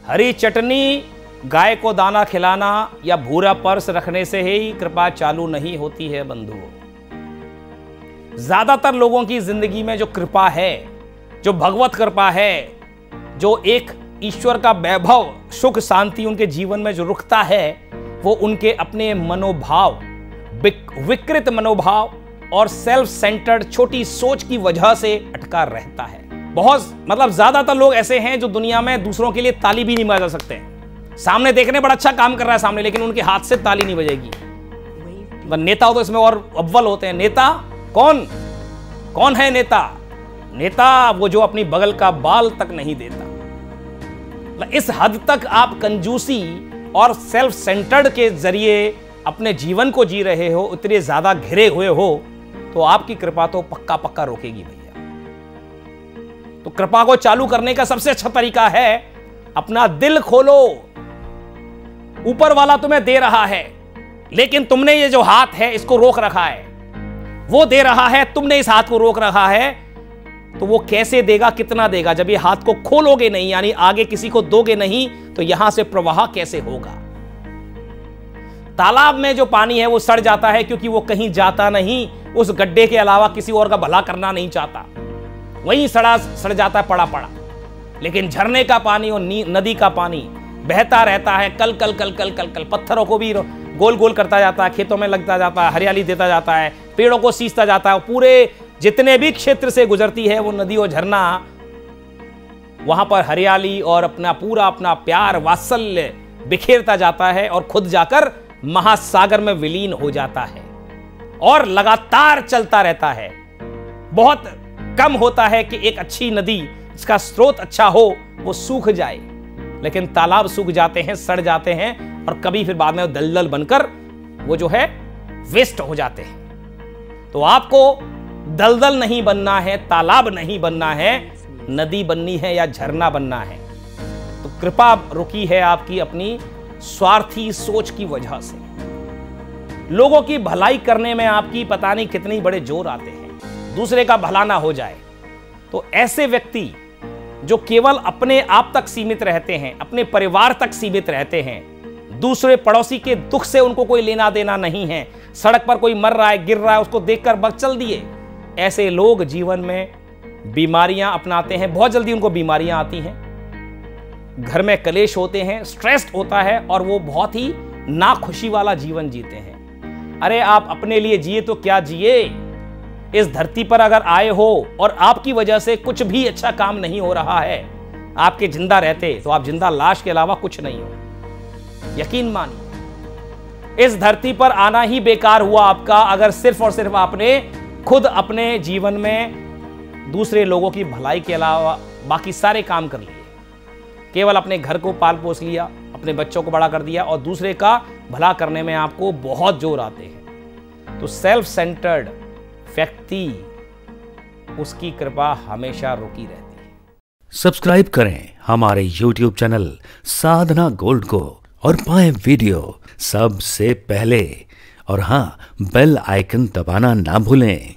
हरी चटनी, गाय को दाना खिलाना या भूरा पर्स रखने से ही कृपा चालू नहीं होती है बंधुओं। ज्यादातर लोगों की जिंदगी में जो कृपा है, जो भगवत कृपा है, जो एक ईश्वर का वैभव, सुख शांति उनके जीवन में जो रुकता है, वो उनके अपने मनोभाव, विकृत मनोभाव और सेल्फ सेंटर्ड छोटी सोच की वजह से अटका रहता है। बहुत ज्यादातर लोग ऐसे हैं जो दुनिया में दूसरों के लिए ताली भी नहीं बजा सकते हैं। सामने देखने बड़ा अच्छा काम कर रहा है सामने, लेकिन उनके हाथ से ताली नहीं बजेगी। नेता हो तो इसमें और अव्वल होते हैं। नेता कौन है नेता? नेता वो जो अपनी बगल का बाल तक नहीं देता। इस हद तक आप कंजूसी और सेल्फ सेंटर्ड के जरिए अपने जीवन को जी रहे हो, उतने ज्यादा घिरे हुए हो, तो आपकी कृपा तो पक्का पक्का रोकेगी भैया। तो कृपा को चालू करने का सबसे अच्छा तरीका है अपना दिल खोलो। ऊपर वाला तुम्हें दे रहा है, लेकिन तुमने ये जो हाथ है इसको रोक रखा है। वो दे रहा है, तुमने इस हाथ को रोक रखा है। तो वो कैसे देगा, कितना देगा? जब ये हाथ को खोलोगे नहीं, यानी आगे किसी को दोगे नहीं, तो यहां से प्रवाह कैसे होगा? तालाब में जो पानी है वो सड़ जाता है क्योंकि वो कहीं जाता नहीं, उस गड्ढे के अलावा किसी और का भला करना नहीं चाहता, वहीं सड़ जाता है पड़ा पड़ा। लेकिन झरने का पानी और नदी का पानी बहता रहता है, कल कल कल कल कल कल, पत्थरों को भी गोल गोल करता जाता है, खेतों में लगता जाता है, हरियाली देता जाता है, पेड़ों को सींचता जाता है। पूरे जितने भी क्षेत्र से गुजरती है वो नदी और झरना, वहां पर हरियाली और अपना प्यार वात्सल्य बिखेरता जाता है और खुद जाकर महासागर में विलीन हो जाता है और लगातार चलता रहता है। बहुत कम होता है कि एक अच्छी नदी जिसका स्रोत अच्छा हो वो सूख जाए, लेकिन तालाब सूख जाते हैं, सड़ जाते हैं और कभी फिर बाद में दलदल बनकर वो जो है वेस्ट हो जाते हैं। तो आपको दलदल नहीं बनना है, तालाब नहीं बनना है, नदी बननी है या झरना बनना है। तो कृपा रुकी है आपकी अपनी स्वार्थी सोच की वजह से। लोगों की भलाई करने में आपकी पता नहीं कितनी बड़े जोर आते हैं, दूसरे का भला ना हो जाए। तो ऐसे व्यक्ति जो केवल अपने आप तक सीमित रहते हैं, अपने परिवार तक सीमित रहते हैं, दूसरे पड़ोसी के दुख से उनको कोई लेना देना नहीं है, सड़क पर कोई मर रहा है, गिर रहा है, उसको देखकर बस चल दिए, ऐसे लोग जीवन में बीमारियां अपनाते हैं। बहुत जल्दी उनको बीमारियां आती हैं, घर में कलेश होते हैं, स्ट्रेस होता है और वो बहुत ही नाखुशी वाला जीवन जीते हैं। अरे आप अपने लिए जिए तो क्या जिए? इस धरती पर अगर आए हो और आपकी वजह से कुछ भी अच्छा काम नहीं हो रहा है, आपके जिंदा रहते तो आप जिंदा लाश के अलावा कुछ नहीं हो। यकीन मानिए, इस धरती पर आना ही बेकार हुआ आपका अगर सिर्फ और सिर्फ आपने खुद अपने जीवन में दूसरे लोगों की भलाई के अलावा बाकी सारे काम कर लिए। केवल अपने घर को पाल पोस लिया, अपने बच्चों को बड़ा कर दिया और दूसरे का भला करने में आपको बहुत जोर आते हैं। तो सेल्फ सेंटर्ड व्यक्ति, उसकी कृपा हमेशा रुकी रहती है। सब्सक्राइब करें हमारे YouTube चैनल साधना गोल्ड को और पाएं वीडियो सबसे पहले। और हाँ, बेल आइकन दबाना ना भूलें।